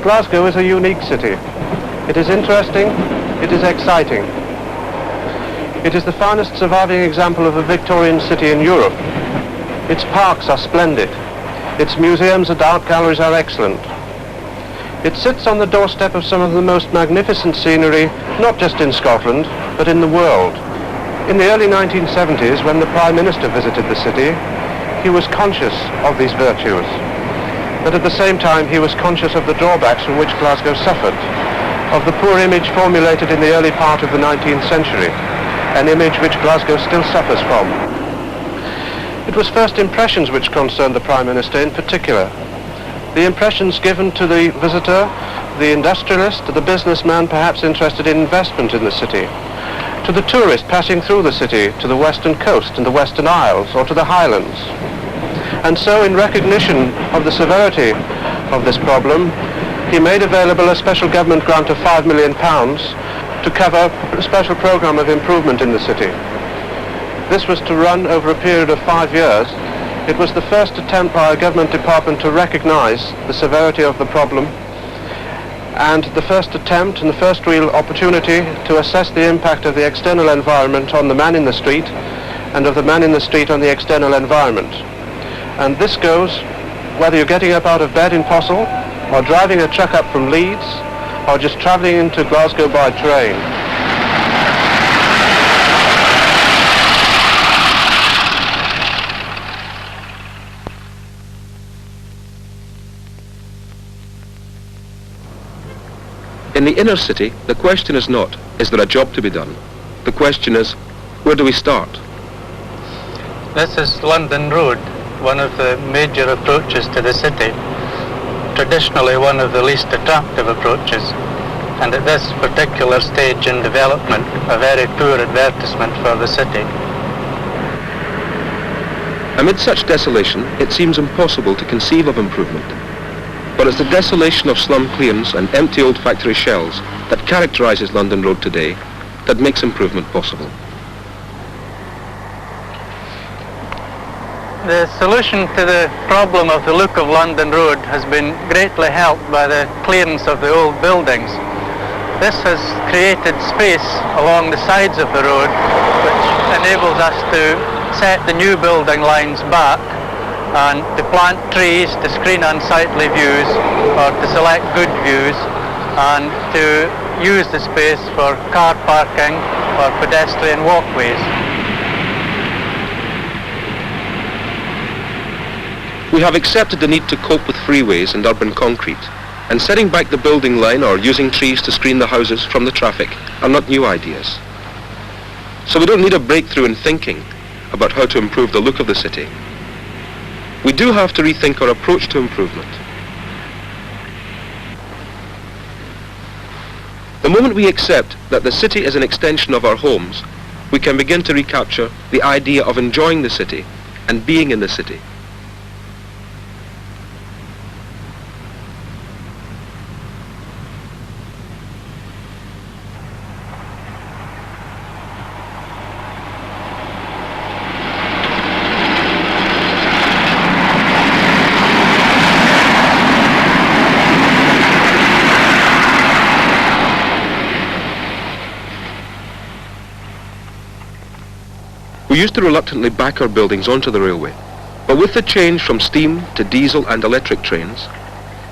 Glasgow is a unique city. It is interesting, it is exciting. It is the finest surviving example of a Victorian city in Europe. Its parks are splendid. Its museums and art galleries are excellent. It sits on the doorstep of some of the most magnificent scenery, not just in Scotland, but in the world. In the early 1970s, when the Prime Minister visited the city, he was conscious of these virtues. But at the same time, he was conscious of the drawbacks from which Glasgow suffered, of the poor image formulated in the early part of the 19th century, an image which Glasgow still suffers from. It was first impressions which concerned the Prime Minister in particular. The impressions given to the visitor, the industrialist, to the businessman perhaps interested in investment in the city, to the tourist passing through the city to the western coast and the Western Isles or to the Highlands. And so in recognition of the severity of this problem, he made available a special government grant of £5 million to cover a special programme of improvement in the city. This was to run over a period of 5 years. It was the first attempt by a government department to recognise the severity of the problem, and the first attempt and the first real opportunity to assess the impact of the external environment on the man in the street and of the man in the street on the external environment. And this goes whether you're getting up out of bed in Possil, or driving a truck up from Leeds, or just travelling into Glasgow by train. In the inner city, the question is not, is there a job to be done? The question is, where do we start? This is London Road, one of the major approaches to the city, traditionally one of the least attractive approaches, and at this particular stage in development, a very poor advertisement for the city. Amid such desolation, it seems impossible to conceive of improvement. But it's the desolation of slum clearance and empty old factory shells that characterises London Road today that makes improvement possible. The solution to the problem of the look of London Road has been greatly helped by the clearance of the old buildings. This has created space along the sides of the road which enables us to set the new building lines back and to plant trees to screen unsightly views or to select good views, and to use the space for car parking or pedestrian walkways. We have accepted the need to cope with freeways and urban concrete, and setting back the building line or using trees to screen the houses from the traffic are not new ideas. So we don't need a breakthrough in thinking about how to improve the look of the city. We do have to rethink our approach to improvement. The moment we accept that the city is an extension of our homes, we can begin to recapture the idea of enjoying the city and being in the city. We used to reluctantly back our buildings onto the railway, but with the change from steam to diesel and electric trains,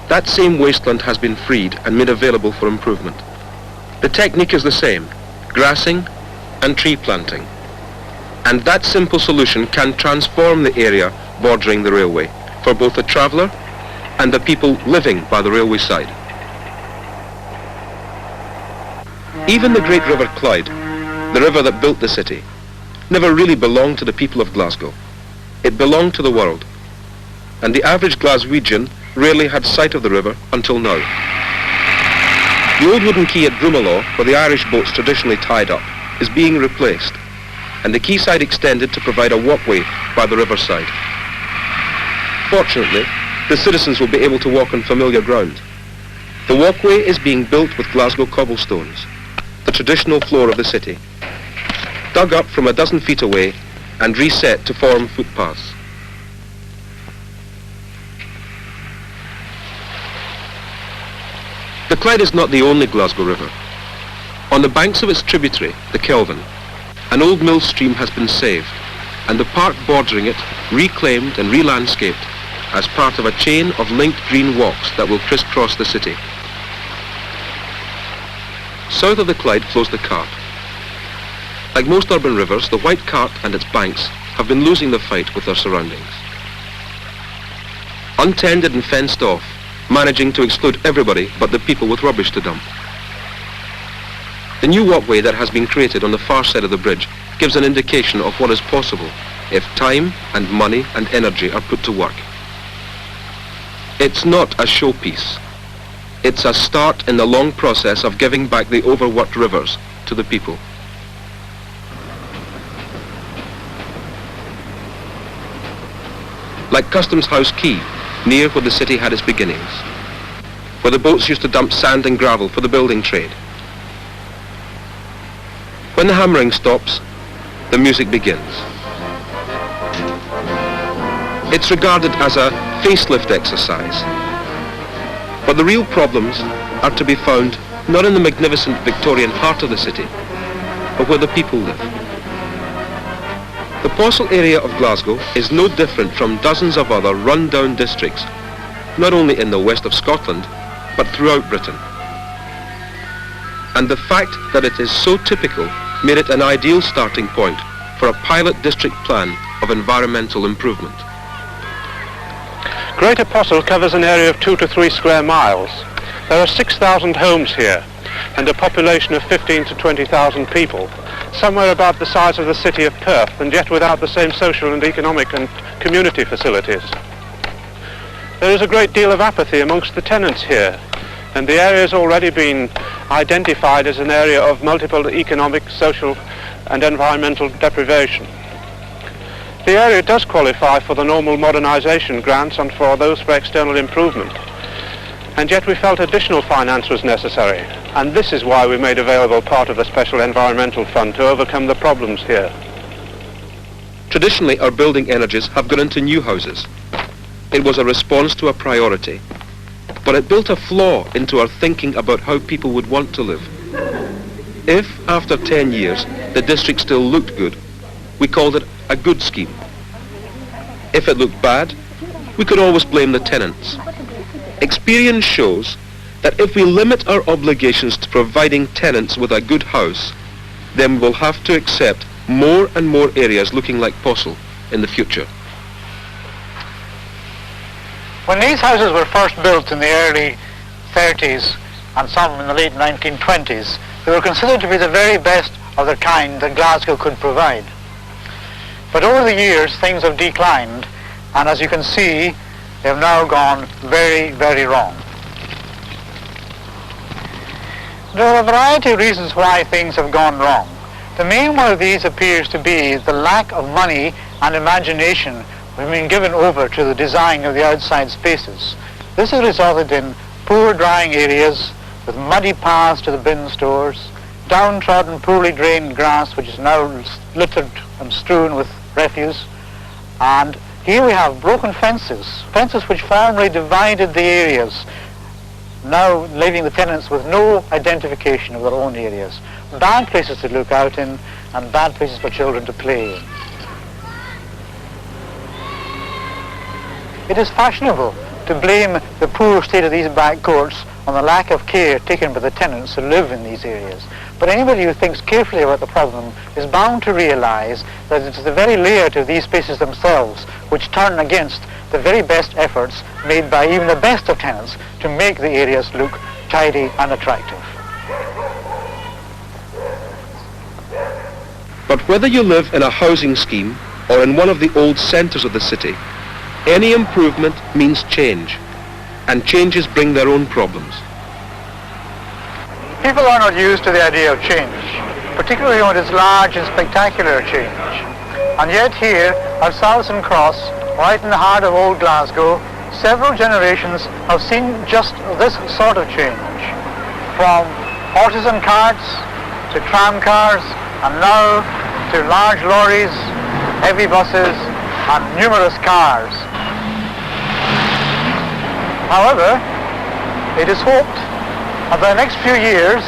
that same wasteland has been freed and made available for improvement. The technique is the same, grassing and tree planting. And that simple solution can transform the area bordering the railway for both the traveller and the people living by the railway side. Even the great River Clyde, the river that built the city, never really belonged to the people of Glasgow. It belonged to the world. And the average Glaswegian rarely had sight of the river until now. The old wooden quay at Broomalaw, where the Irish boats traditionally tied up, is being replaced, and the quayside extended to provide a walkway by the riverside. Fortunately, the citizens will be able to walk on familiar ground. The walkway is being built with Glasgow cobblestones, the traditional floor of the city, dug up from a dozen feet away and reset to form footpaths. The Clyde is not the only Glasgow river. On the banks of its tributary, the Kelvin, an old mill stream has been saved, and the park bordering it reclaimed and re-landscaped as part of a chain of linked green walks that will crisscross the city. South of the Clyde flows the Cart. Like most urban rivers, the White Cart and its banks have been losing the fight with their surroundings. Untended and fenced off, managing to exclude everybody but the people with rubbish to dump. The new walkway that has been created on the far side of the bridge gives an indication of what is possible if time and money and energy are put to work. It's not a showpiece. It's a start in the long process of giving back the overworked rivers to the people. Like Customs House Quay, near where the city had its beginnings, where the boats used to dump sand and gravel for the building trade. When the hammering stops, the music begins. It's regarded as a facelift exercise. But the real problems are to be found not in the magnificent Victorian heart of the city, but where the people live. The Possil area of Glasgow is no different from dozens of other run-down districts, not only in the west of Scotland, but throughout Britain. And the fact that it is so typical made it an ideal starting point for a pilot district plan of environmental improvement. Greater Possil covers an area of 2 to 3 square miles. There are 6,000 homes here and a population of 15 to 20,000 people, somewhere about the size of the city of Perth, and yet without the same social and economic and community facilities. There is a great deal of apathy amongst the tenants here, and the area has already been identified as an area of multiple economic, social and environmental deprivation. The area does qualify for the normal modernisation grants and for those for external improvement. And yet we felt additional finance was necessary. And this is why we made available part of the Special Environmental Fund to overcome the problems here. Traditionally, our building energies have gone into new houses. It was a response to a priority. But it built a flaw into our thinking about how people would want to live. If, after 10 years, the district still looked good, we called it a good scheme. If it looked bad, we could always blame the tenants. Experience shows that if we limit our obligations to providing tenants with a good house, then we will have to accept more and more areas looking like Possil in the future. When these houses were first built in the early 30s and some in the late 1920s, they were considered to be the very best of their kind that Glasgow could provide. But over the years, things have declined, and as you can see, they have now gone very, very wrong. There are a variety of reasons why things have gone wrong. The main one of these appears to be the lack of money and imagination which have been given over to the design of the outside spaces. This has resulted in poor drying areas with muddy paths to the bin stores, downtrodden, poorly drained grass which is now littered and strewn with refuse, and here we have broken fences which firmly divided the areas, now leaving the tenants with no identification of their own areas, bad places to look out in and bad places for children to play in. It is fashionable to blame the poor state of these back courts on the lack of care taken by the tenants who live in these areas. But anybody who thinks carefully about the problem is bound to realise that it is the very layout of these spaces themselves which turn against the very best efforts made by even the best of tenants to make the areas look tidy and attractive. But whether you live in a housing scheme or in one of the old centres of the city, any improvement means change, and changes bring their own problems. People are not used to the idea of change, particularly when it is large and spectacular change. And yet here at Salson Cross, right in the heart of old Glasgow, several generations have seen just this sort of change. From horses and carts to tram cars, and now to large lorries, heavy buses and numerous cars. However, it is hoped Over the next few years,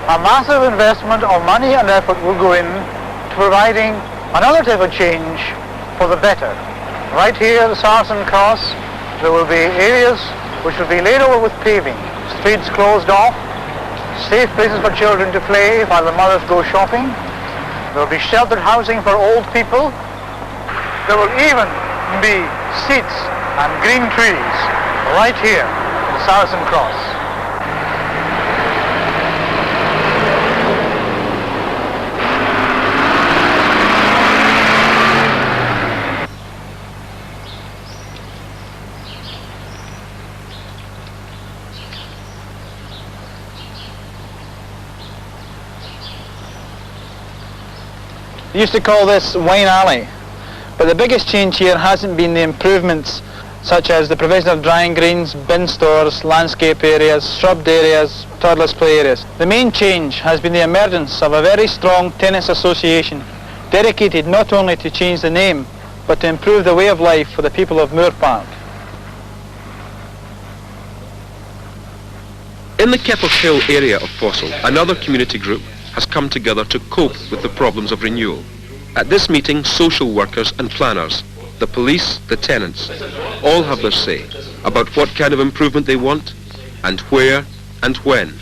a massive investment of money and effort will go in to providing another type of change for the better. Right here at the Saracen Cross, there will be areas which will be laid over with paving, streets closed off, safe places for children to play while the mothers go shopping. There will be sheltered housing for old people. There will even be seats and green trees right here at the Saracen Cross. They used to call this Wine Alley, but the biggest change here hasn't been the improvements such as the provision of drying greens, bin stores, landscape areas, shrubbed areas, toddlers play areas. The main change has been the emergence of a very strong tenants association dedicated not only to change the name but to improve the way of life for the people of Moor Park. In the Keppel Hill area of Fossil, another community group has come together to cope with the problems of renewal. At this meeting, social workers and planners, the police, the tenants, all have their say about what kind of improvement they want and where and when.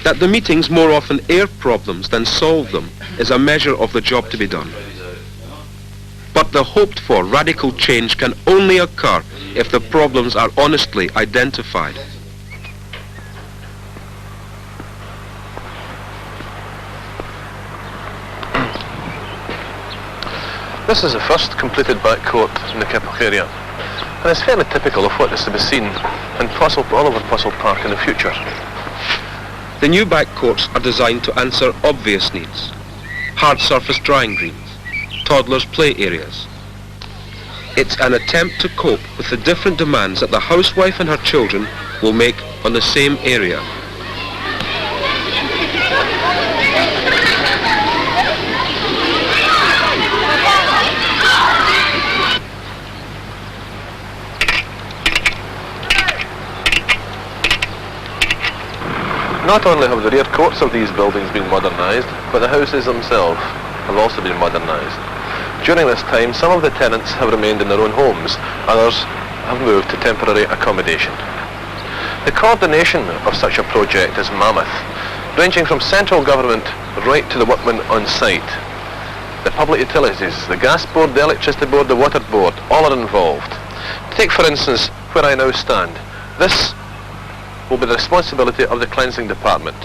That the meetings more often air problems than solve them is a measure of the job to be done. But the hoped for radical change can only occur if the problems are honestly identified. This is the first completed back court in the Keppel area, and it's fairly typical of what is to be seen in all over Fossil Park in the future. The new back courts are designed to answer obvious needs. Hard surface drying greens, toddlers play areas. It's an attempt to cope with the different demands that the housewife and her children will make on the same area. Not only have the rear courts of these buildings been modernised, but the houses themselves have also been modernised. During this time, some of the tenants have remained in their own homes, others have moved to temporary accommodation. The coordination of such a project is mammoth, ranging from central government right to the workmen on site. The public utilities, the gas board, the electricity board, the water board, all are involved. Take for instance where I now stand. This will be the responsibility of the cleansing department.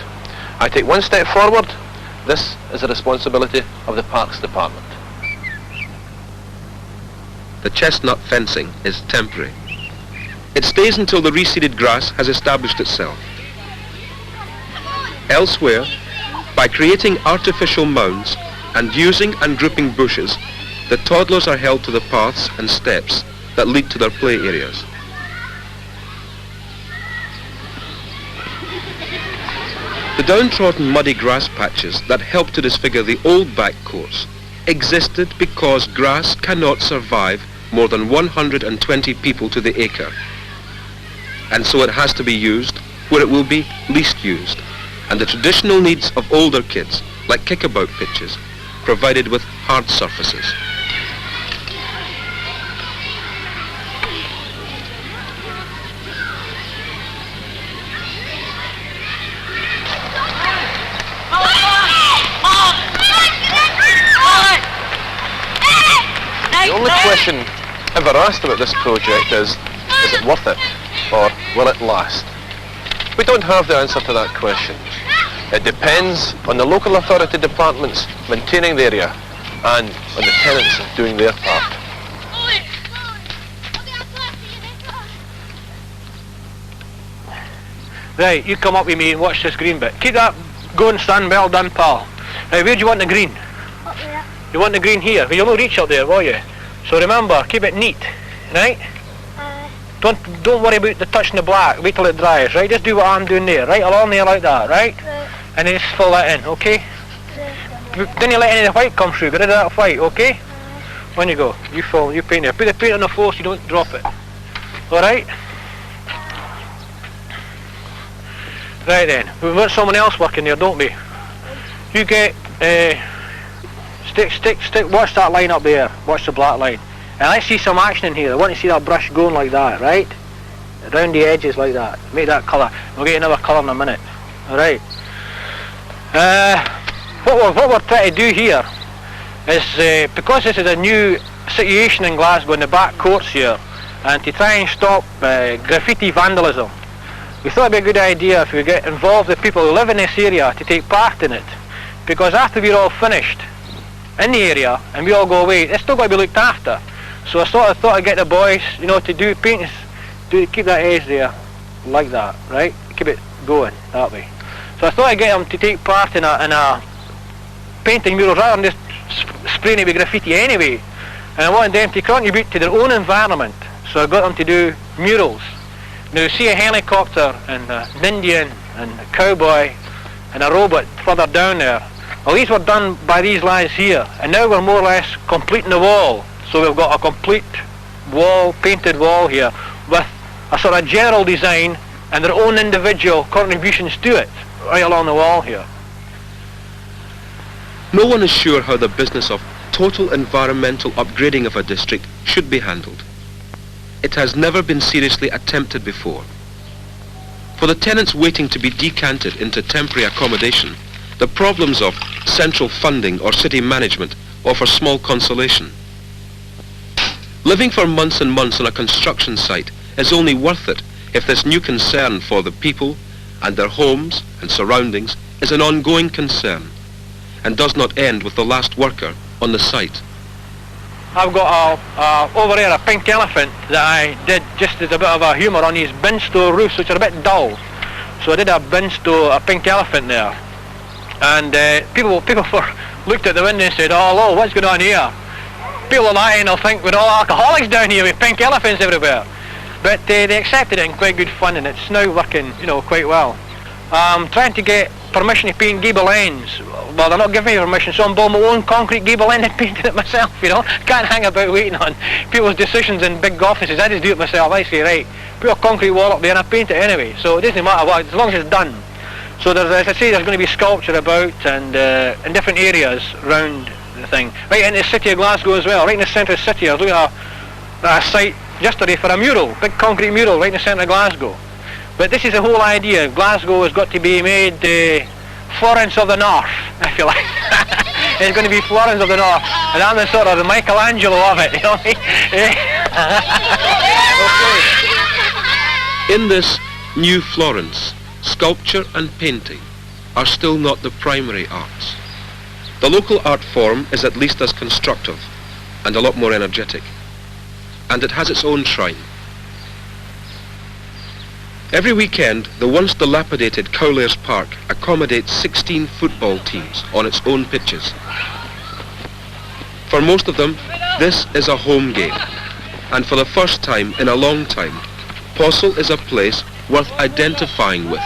I take one step forward, this is the responsibility of the parks department. The chestnut fencing is temporary. It stays until the reseeded grass has established itself. Elsewhere, by creating artificial mounds and using and grouping bushes, the toddlers are held to the paths and steps that lead to their play areas. The downtrodden muddy grass patches that help to disfigure the old back courts existed because grass cannot survive more than 120 people to the acre. And so it has to be used where it will be least used, and the traditional needs of older kids, like kickabout pitches, provided with hard surfaces. The only question ever asked about this project is it worth it, or will it last? We don't have the answer to that question. It depends on the local authority departments maintaining the area and on the tenants doing their part. Right, you come up with me and watch this green bit. Keep that going, son. Well done, pal. Right, where do you want the green? Up there. You want the green here? Well, you'll not reach up there, will you? So remember, keep it neat, right? Don't worry about the touching the black. Wait till it dries, right? Just do what I'm doing there, right? Along there like that, right? And then just fill that in, okay? Don't you let any of the white come through. Get rid of that white, okay? On you go. You fill, you paint it. Put the paint on the floor so you don't drop it. All right? Right then, we've got someone else working there, don't we? You get, watch that line up there, watch the black line. And I see some action in here. I want to see that brush going like that, right? Around the edges like that. Make that colour. We'll get another colour in a minute. Alright. What we're trying to do here is, because this is a new situation in Glasgow in the back courts here, and to try and stop graffiti vandalism, we thought it'd be a good idea if we get involved the people who live in this area to take part in it. Because after we're all finished in the area and we all go away, it's still got to be looked after. So I sort of thought I'd get the boys, you know, to do paintings, keep that edge there, like that, right? Keep it going that way. So I thought I'd get them to take part in a painting murals rather than just spraying it with graffiti anyway. And I wanted them to contribute to their own environment. So I got them to do murals. Now you see a helicopter and an Indian and a cowboy and a robot further down there. Well, these were done by these lads here, and now we're more or less completing the wall. So we've got a complete wall, painted wall here, with a sort of general design and their own individual contributions to it, right along the wall here. No one is sure how the business of total environmental upgrading of a district should be handled. It has never been seriously attempted before. For the tenants waiting to be decanted into temporary accommodation, the problems of central funding or city management offer small consolation. Living for months and months on a construction site is only worth it if this new concern for the people and their homes and surroundings is an ongoing concern and does not end with the last worker on the site. I've got over there a pink elephant that I did just as a bit of a humour on these bin store roofs, which are a bit dull. So I did a pink elephant there. And people looked at the window and said, "Oh, hello, what's going on here?" People at that end will think we're all alcoholics down here with pink elephants everywhere. But they accepted it in quite good fun, and it's now working, you know, quite well. I'm trying to get permission to paint gable ends. Well, they're not giving me permission, so I'm building my own concrete gable end and painting it myself, you know. Can't hang about waiting on people's decisions in big offices. I just do it myself. I say, right, put a concrete wall up there and I paint it anyway. So it doesn't matter what, as long as it's done. So there's, as I say, there's going to be sculpture about and in different areas around the thing. Right in the city of Glasgow as well, right in the centre of the city. I was looking at a site yesterday for a mural, big concrete mural right in the centre of Glasgow. But this is the whole idea. Glasgow has got to be made Florence of the North, if you like. It's going to be Florence of the North, and I'm the sort of the Michelangelo of it, you know what I mean? In this new Florence, sculpture and painting are still not the primary arts. The local art form is at least as constructive and a lot more energetic, and it has its own shrine. Every weekend, the once dilapidated Cowlairs Park accommodates 16 football teams on its own pitches. For most of them, this is a home game, and for the first time in a long time, Possil is a place worth identifying with.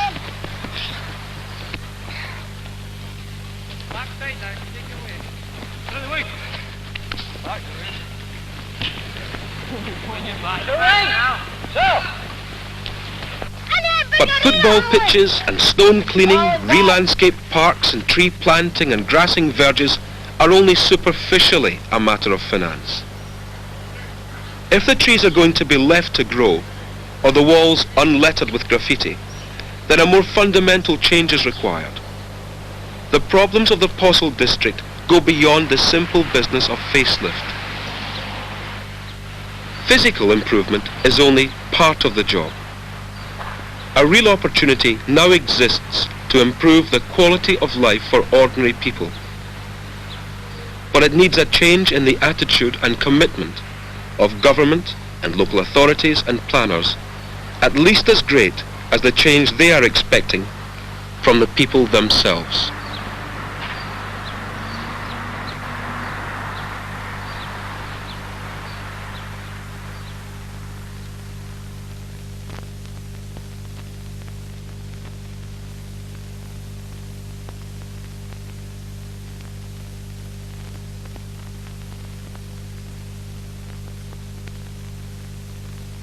But football pitches and stone cleaning, re-landscaped parks and tree planting and grassing verges are only superficially a matter of finance. If the trees are going to be left to grow, or the walls unlettered with graffiti, then a more fundamental change is required. The problems of the Possil district go beyond the simple business of facelift. Physical improvement is only part of the job. A real opportunity now exists to improve the quality of life for ordinary people. But it needs a change in the attitude and commitment of government and local authorities and planners, at least as great as the change they are expecting from the people themselves.